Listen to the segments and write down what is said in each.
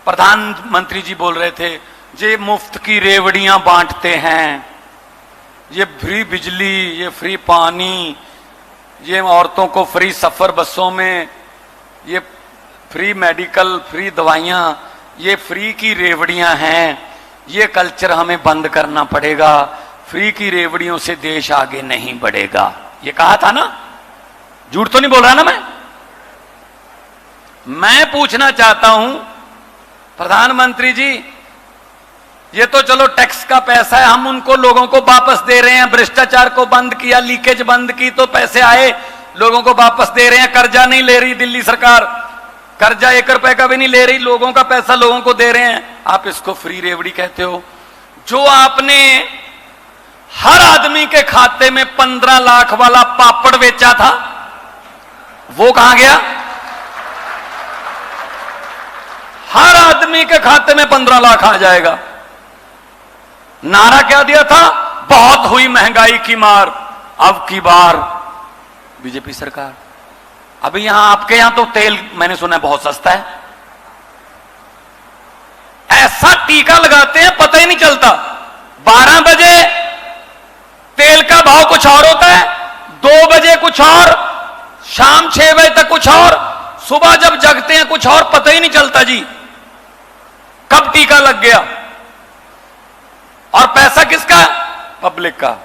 प्रधानमंत्री जी बोल रहे थे ये मुफ्त की रेवड़ियां बांटते हैं, ये फ्री बिजली, ये फ्री पानी, ये औरतों को फ्री सफर बसों में, ये फ्री मेडिकल, फ्री दवाइयां, ये फ्री की रेवड़ियां हैं, ये कल्चर हमें बंद करना पड़ेगा, फ्री की रेवड़ियों से देश आगे नहीं बढ़ेगा। ये कहा था ना, झूठ तो नहीं बोल रहा ना मैं पूछना चाहता हूं प्रधानमंत्री जी, ये तो चलो टैक्स का पैसा है, हम उनको लोगों को वापस दे रहे हैं, भ्रष्टाचार को बंद किया, लीकेज बंद की तो पैसे आए, लोगों को वापस दे रहे हैं, कर्जा नहीं ले रही दिल्ली सरकार, कर्जा 1 रुपए का भी नहीं ले रही, लोगों का पैसा लोगों को दे रहे हैं, आप इसको फ्री रेवड़ी कहते हो। जो आपने हर आदमी के खाते में 15 लाख वाला पापड़ बेचा था वो कहां गया? हर आदमी के खाते में 15 लाख आ जाएगा। नारा क्या दिया था? बहुत हुई महंगाई की मार, अब की बार बीजेपी सरकार। अभी यहां आपके यहां तो तेल मैंने सुना है बहुत सस्ता है, ऐसा टीका लगाते हैं पता ही नहीं चलता। 12 बजे तेल का भाव कुछ और होता है, 2 बजे कुछ और, शाम 6 बजे तक कुछ और, सुबह जब जगते हैं कुछ और, पता ही नहीं चलता जी कब टीका लग गया। और पैसा किसका? पब्लिक का।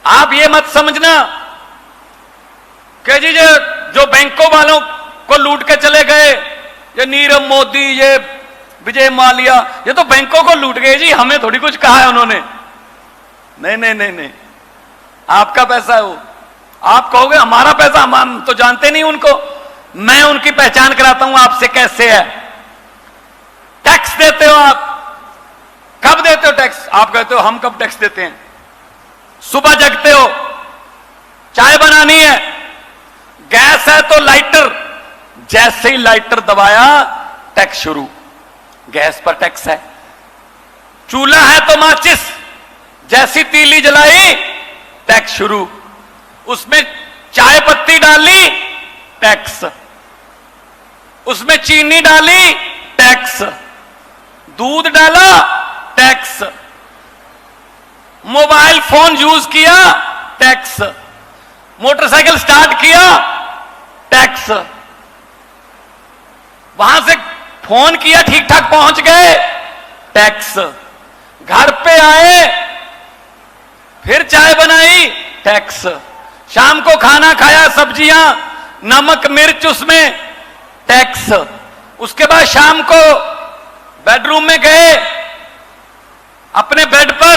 आप ये मत समझना कि जी जो बैंकों वालों को लूट के चले गए, ये नीरव मोदी, ये विजय माल्या, ये तो बैंकों को लूट गए जी, हमें थोड़ी कुछ कहा है उन्होंने। नहीं नहीं नहीं नहीं, आपका पैसा है वो। आप कहोगे हमारा पैसा, हम तो जानते नहीं उनको। मैं उनकी पहचान कराता हूं आपसे कैसे है। टैक्स देते हो आप, कब देते हो टैक्स? आप कहते हो हम कब टैक्स देते हैं? सुबह जगते हो, चाय बनानी है, गैस है तो लाइटर, जैसे ही लाइटर दबाया टैक्स शुरू, गैस पर टैक्स है। चूल्हा है तो माचिस, जैसी तीली जलाई टैक्स शुरू, उसमें चाय पत्ती डाली टैक्स, उसमें चीनी डाली टैक्स, दूध डाला टैक्स, मोबाइल फोन यूज किया टैक्स, मोटरसाइकिल स्टार्ट किया टैक्स, वहां से फोन किया ठीक ठाक पहुंच गए टैक्स, घर पे आए फिर चाय बनाई टैक्स, शाम को खाना खाया, सब्जियां, नमक मिर्च उसमें टैक्स, उसके बाद शाम को बेडरूम में गए, अपने बेड पर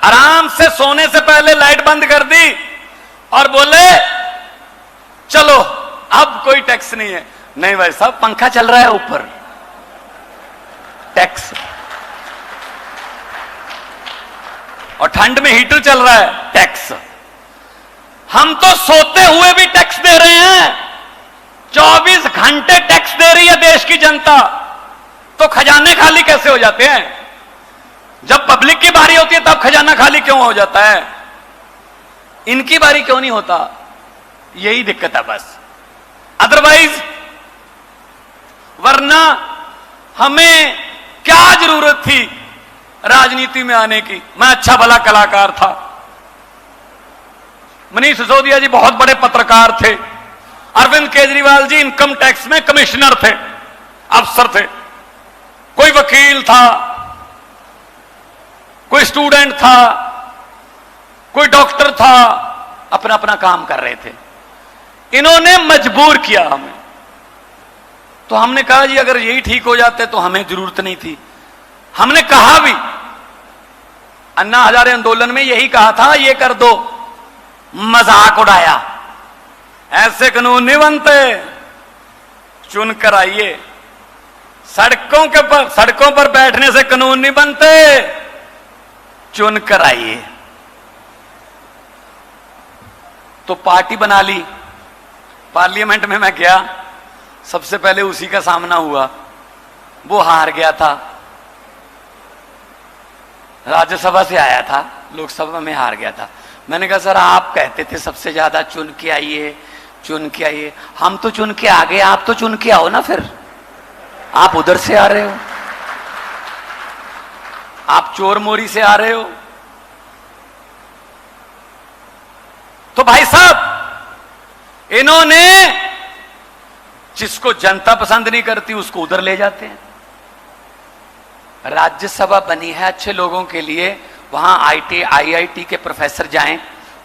आराम से सोने से पहले लाइट बंद कर दी और बोले चलो अब कोई टैक्स नहीं है। नहीं भाई साहब, पंखा चल रहा है ऊपर, टैक्स, और ठंड में हीटर चल रहा है, टैक्स। हम तो सोते हुए भी टैक्स दे रहे हैं, 24 घंटे टैक्स दे रही है देश की जनता, तो खजाने खाली कैसे हो जाते हैं? जब पब्लिक की बारी होती है तब खजाना खाली क्यों हो जाता है? इनकी बारी क्यों नहीं होता? यही दिक्कत है बस। अदरवाइज, वरना हमें क्या जरूरत थी राजनीति में आने की? मैं अच्छा भला कलाकार था, मनीष सिसोदिया जी बहुत बड़े पत्रकार थे, अरविंद केजरीवाल जी इनकम टैक्स में कमिश्नर थे, अफसर थे, कोई वकील था, कोई स्टूडेंट था, कोई डॉक्टर था, अपना अपना काम कर रहे थे। इन्होंने मजबूर किया हमें, तो हमने कहा जी अगर यही ठीक हो जाते तो हमें जरूरत नहीं थी। हमने कहा भी, अन्ना हजारे आंदोलन में यही कहा था, ये कर दो, मजाक उड़ाया, ऐसे कानून नहीं बनते, चुन कर आइए। सड़कों पर बैठने से कानून नहीं बनते, चुन कर आइए। तो पार्टी बना ली, पार्लियामेंट में मैं गया, सबसे पहले उसी का सामना हुआ, वो हार गया था, राज्यसभा से आया था, लोकसभा में हार गया था। मैंने कहा सर आप कहते थे सबसे ज्यादा चुन के आइए, चुन के आइए, हम तो चुन के आ गए, आप तो चुन के आओ ना, फिर आप उधर से आ रहे हो। आप चोर मोरी से आ रहे हो। तो भाई साहब, इन्होंने जिसको जनता पसंद नहीं करती उसको उधर ले जाते हैं। राज्यसभा बनी है अच्छे लोगों के लिए, वहां IIT के प्रोफेसर जाएं,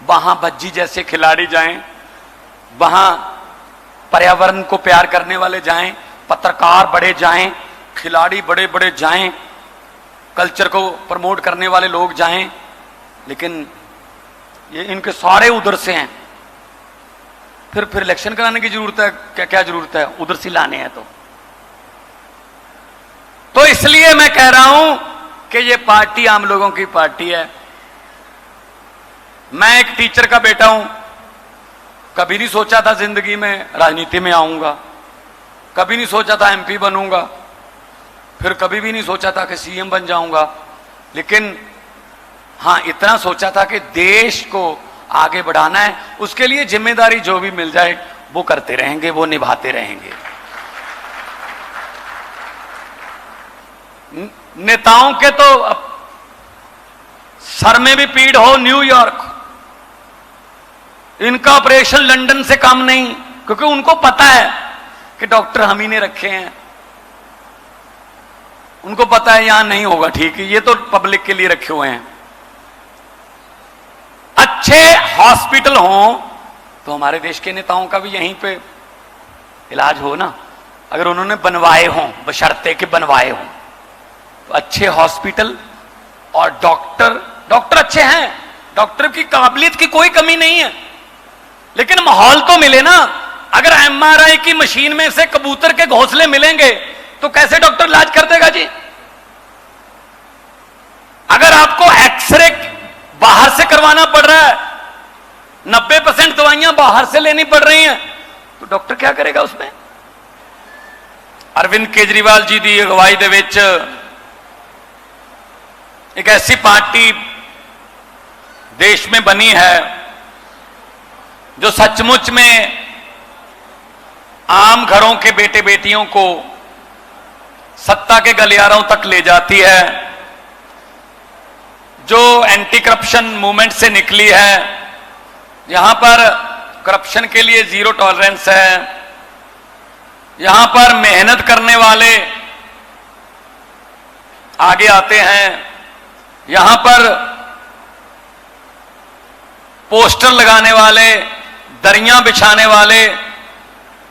वहां भज्जी जैसे खिलाड़ी जाएं, वहां पर्यावरण को प्यार करने वाले जाएं, पत्रकार बड़े जाएं, खिलाड़ी बड़े बड़े जाएं, कल्चर को प्रमोट करने वाले लोग जाएं। लेकिन ये इनके सारे उधर से हैं। फिर इलेक्शन कराने की जरूरत है क्या? क्या जरूरत है? उधर से लाने हैं तो इसलिए मैं कह रहा हूं कि ये पार्टी आम लोगों की पार्टी है। मैं एक टीचर का बेटा हूं, कभी नहीं सोचा था जिंदगी में राजनीति में आऊंगा, कभी नहीं सोचा था MP बनूंगा, फिर कभी भी नहीं सोचा था कि CM बन जाऊंगा। लेकिन हां, इतना सोचा था कि देश को आगे बढ़ाना है, उसके लिए जिम्मेदारी जो भी मिल जाए वो करते रहेंगे, वो निभाते रहेंगे। नेताओं के तो सर में भी पीड़ हो न्यूयॉर्क, इनका ऑपरेशन लंदन से कम नहीं, क्योंकि उनको पता है कि डॉक्टर हम ही ने रखे हैं। उनको पता है यहां नहीं होगा ठीक, ये तो पब्लिक के लिए रखे हुए हैं। अच्छे हॉस्पिटल हों तो हमारे देश के नेताओं का भी यहीं पे इलाज हो ना। अगर उन्होंने बनवाए हों, बशर्ते कि बनवाए हों, तो अच्छे हॉस्पिटल और डॉक्टर अच्छे हैं, डॉक्टर की काबिलियत की कोई कमी नहीं है, लेकिन माहौल तो मिले ना। अगर MRI की मशीन में से कबूतर के घोंसले मिलेंगे तो कैसे डॉक्टर इलाज कर देगा जी? अगर आपको एक्सरे बाहर से करवाना पड़ रहा है, 90% दवाइयां बाहर से लेनी पड़ रही हैं, तो डॉक्टर क्या करेगा उसमें? अरविंद केजरीवाल जी दी अगवाई दे विच एक ऐसी पार्टी देश में बनी है जो सचमुच में आम घरों के बेटे बेटियों को सत्ता के गलियारों तक ले जाती है, जो एंटी करप्शन मूवमेंट से निकली है। यहां पर करप्शन के लिए जीरो टॉलरेंस है, यहां पर मेहनत करने वाले आगे आते हैं, यहां पर पोस्टर लगाने वाले, दरियां बिछाने वाले,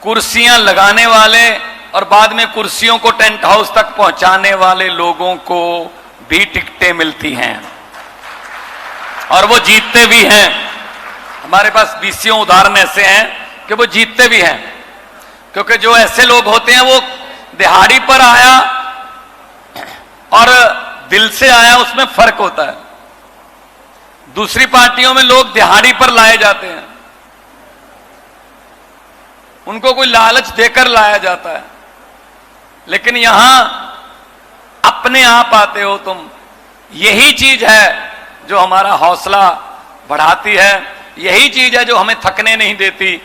कुर्सियां लगाने वाले और बाद में कुर्सियों को टेंट हाउस तक पहुंचाने वाले लोगों को भी टिकटें मिलती हैं और वो जीतते भी हैं। हमारे पास 20 उदाहरण ऐसे हैं कि वो जीतते भी हैं, क्योंकि जो ऐसे लोग होते हैं वो दिहाड़ी पर आया और दिल से आया, उसमें फर्क होता है। दूसरी पार्टियों में लोग दिहाड़ी पर लाए जाते हैं, उनको कोई लालच देकर लाया जाता है, लेकिन यहां अपने आप आते हो तुम। यही चीज है जो हमारा हौसला बढ़ाती है, यही चीज है जो हमें थकने नहीं देती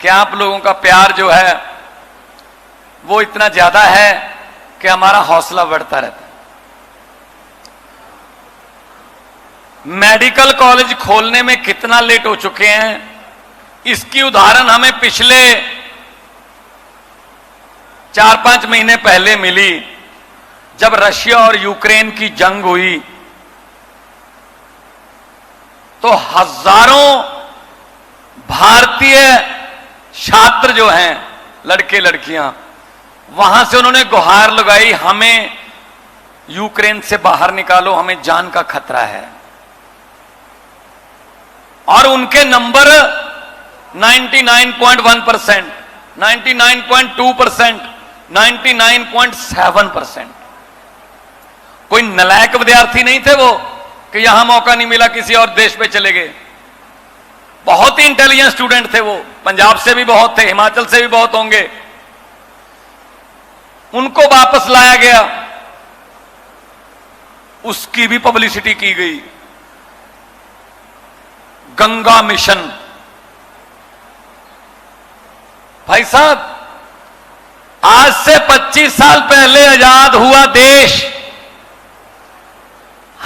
कि आप लोगों का प्यार जो है वो इतना ज्यादा है कि हमारा हौसला बढ़ता रहता है। मेडिकल कॉलेज खोलने में कितना लेट हो चुके हैं, इसकी उदाहरण हमें पिछले 4-5 महीने पहले मिली, जब रशिया और यूक्रेन की जंग हुई तो हजारों भारतीय छात्र जो हैं, लड़के लड़कियां, वहां से उन्होंने गुहार लगाई, हमें यूक्रेन से बाहर निकालो, हमें जान का खतरा है। और उनके नंबर 99.1%, 99.2%, 99.7%। कोई नलायक विद्यार्थी नहीं थे वो कि यहां मौका नहीं मिला किसी और देश पे चले गए। बहुत ही इंटेलिजेंट स्टूडेंट थे वो, पंजाब से भी बहुत थे, हिमाचल से भी बहुत होंगे। उनको वापस लाया गया, उसकी भी पब्लिसिटी की गई। गंगा मिशन, भाई साहब आज से 25 साल पहले आजाद हुआ देश,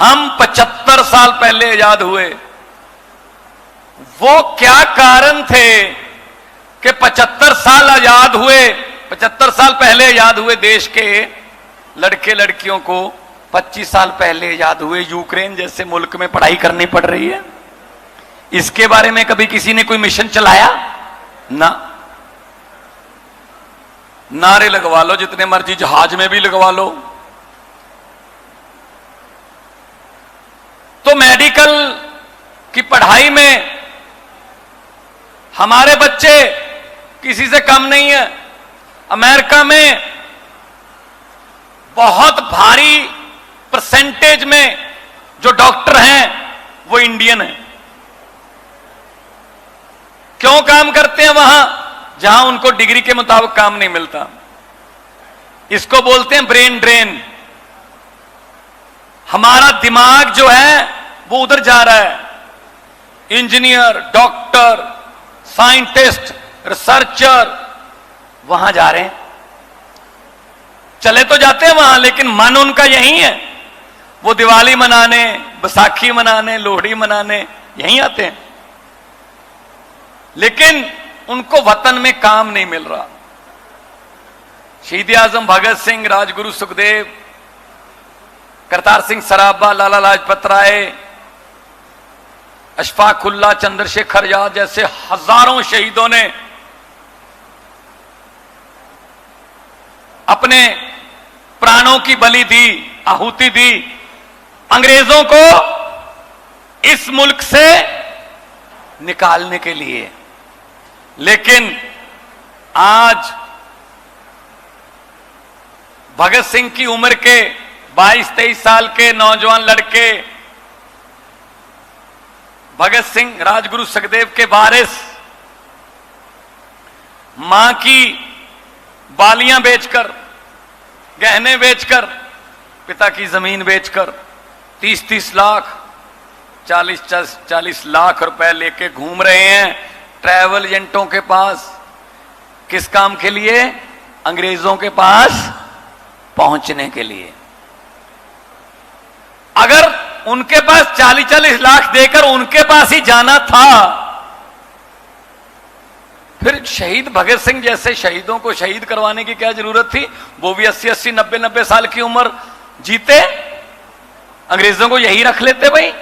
हम 75 साल पहले आजाद हुए। वो क्या कारण थे कि 75 साल आजाद हुए, 75 साल पहले आजाद हुए देश के लड़के लड़कियों को 25 साल पहले आजाद हुए यूक्रेन जैसे मुल्क में पढ़ाई करनी पड़ रही है? इसके बारे में कभी किसी ने कोई मिशन चलाया? ना। नारे लगवा लो जितने मर्जी, जहाज में भी लगवा लो। तो मेडिकल की पढ़ाई में हमारे बच्चे किसी से कम नहीं है। अमेरिका में बहुत भारी परसेंटेज में जो डॉक्टर हैं वो इंडियन हैं। क्यों काम करते हैं वहां जहां उनको डिग्री के मुताबिक काम नहीं मिलता? इसको बोलते हैं ब्रेन ड्रेन। हमारा दिमाग जो है वो उधर जा रहा है। इंजीनियर, डॉक्टर, साइंटिस्ट, रिसर्चर वहां जा रहे हैं। चले तो जाते हैं वहां, लेकिन मन उनका यही है। वो दिवाली मनाने, बैसाखी मनाने, लोहड़ी मनाने यहीं आते हैं, लेकिन उनको वतन में काम नहीं मिल रहा। शहीद आजम भगत सिंह, राजगुरु सुखदेव, करतार सिंह सराभा, लाला लाजपत राय, अशफाक उल्लाह, चंद्रशेखर आजाद जैसे हजारों शहीदों ने अपने प्राणों की बलि दी, आहुति दी अंग्रेजों को इस मुल्क से निकालने के लिए। लेकिन आज भगत सिंह की उम्र के 22-23 साल के नौजवान लड़के, भगत सिंह, राजगुरु सुखदेव के वारिस, मां की बालियां बेचकर, गहने बेचकर, पिता की जमीन बेचकर 30-30 लाख, 40-40 लाख रुपए लेके घूम रहे हैं ट्रैवल एजेंटों के पास। किस काम के लिए? अंग्रेजों के पास पहुंचने के लिए। अगर उनके पास 40-40 लाख देकर उनके पास ही जाना था, फिर शहीद भगत सिंह जैसे शहीदों को शहीद करवाने की क्या जरूरत थी? वो भी 80-80, 90-90 साल की उम्र जीते, अंग्रेजों को यही रख लेते भाई।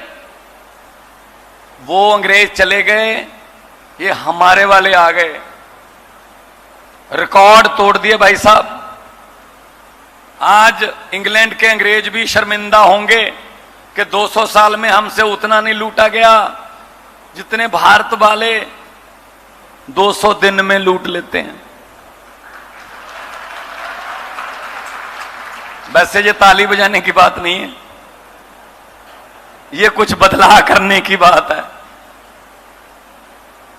वो अंग्रेज चले गए, ये हमारे वाले आ गए, रिकॉर्ड तोड़ दिए भाई साहब। आज इंग्लैंड के अंग्रेज भी शर्मिंदा होंगे कि 200 साल में हमसे उतना नहीं लूटा गया जितने भारत वाले 200 दिन में लूट लेते हैं। वैसे ये ताली बजाने की बात नहीं है, ये कुछ बदलाव करने की बात है।